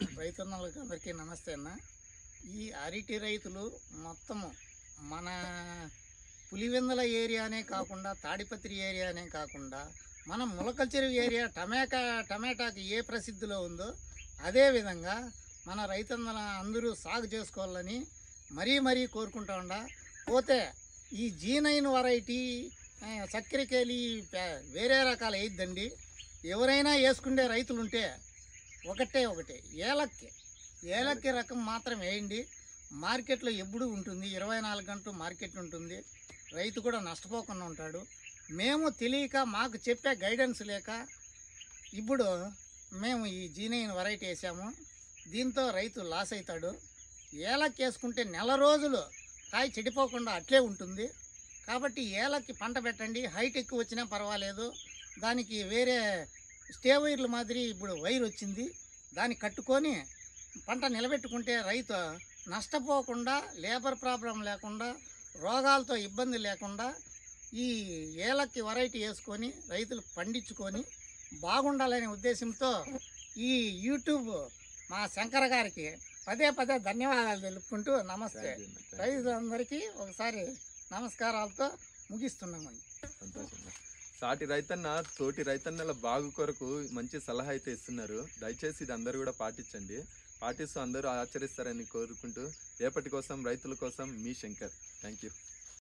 రైతన్నలకు అందరికీ నమస్తే అన్న. ఈ అరటి రైతులు మొత్తము మన పులివెందుల ఏరియానే కాకుండా, తాడిపత్రి ఏరియానే కాకుండా, మన ములకల్చెరు ఏరియా టమాటాకి ఏ ప్రసిద్ధిలో ఉందో అదేవిధంగా మన రైతన్నల అందరూ సాగు చేసుకోవాలని మరీ కోరుకుంటా ఉండా. పోతే ఈ G9 వెరైటీ చక్కెరకేళి వేరే రకాలు వేయద్దండి. ఎవరైనా వేసుకునే రైతులుంటే ఒకటే ఏలక్కి రకం మాత్రం వేయండి. మార్కెట్లో ఎప్పుడూ ఉంటుంది, 24 గంటలు మార్కెట్ ఉంటుంది. రైతు కూడా నష్టపోకుండా ఉంటాడు. మేము తెలియక మాకు చెప్పే గైడెన్స్ లేక ఇప్పుడు మేము ఈ G9 వెరైటీ వేసాము. దీంతో రైతు లాస్ అవుతాడు. ఏలక్కి వేసుకుంటే నెల రోజులు కాయ చెడిపోకుండా అట్లే ఉంటుంది. కాబట్టి ఏలక్కి పంట పెట్టండి. హైట్ ఎక్కువ వచ్చినా పర్వాలేదు. దానికి వేరే స్టే వైర్లు మాదిరి ఇప్పుడు వైర్ వచ్చింది, దాన్ని కట్టుకొని పంట నిలబెట్టుకుంటే రైతు నష్టపోకుండా, లేబర్ ప్రాబ్లం లేకుండా, రోగాలతో ఇబ్బంది లేకుండా ఈ ఏలక్కి వెరైటీ వేసుకొని రైతులు పండించుకొని బాగుండాలనే ఉద్దేశంతో ఈ యూట్యూబ్ మా శంకర్ గారికి పదే ధన్యవాదాలు తెలుపుకుంటూ నమస్తే. రైతులందరికీ ఒకసారి నమస్కారాలతో ముగిస్తున్నామండి. సంతోషంగా. సాటి రైతన్న తోటి రైతన్నల బాగు కొరకు మంచి సలహా అయితే ఇస్తున్నారు. దయచేసి ఇది అందరూ కూడా పాటించండి. పాటిస్తూ అందరూ ఆచరిస్తారని కోరుకుంటూ రేపటి కోసం రైతుల కోసం మీ శంకర్. Thank you.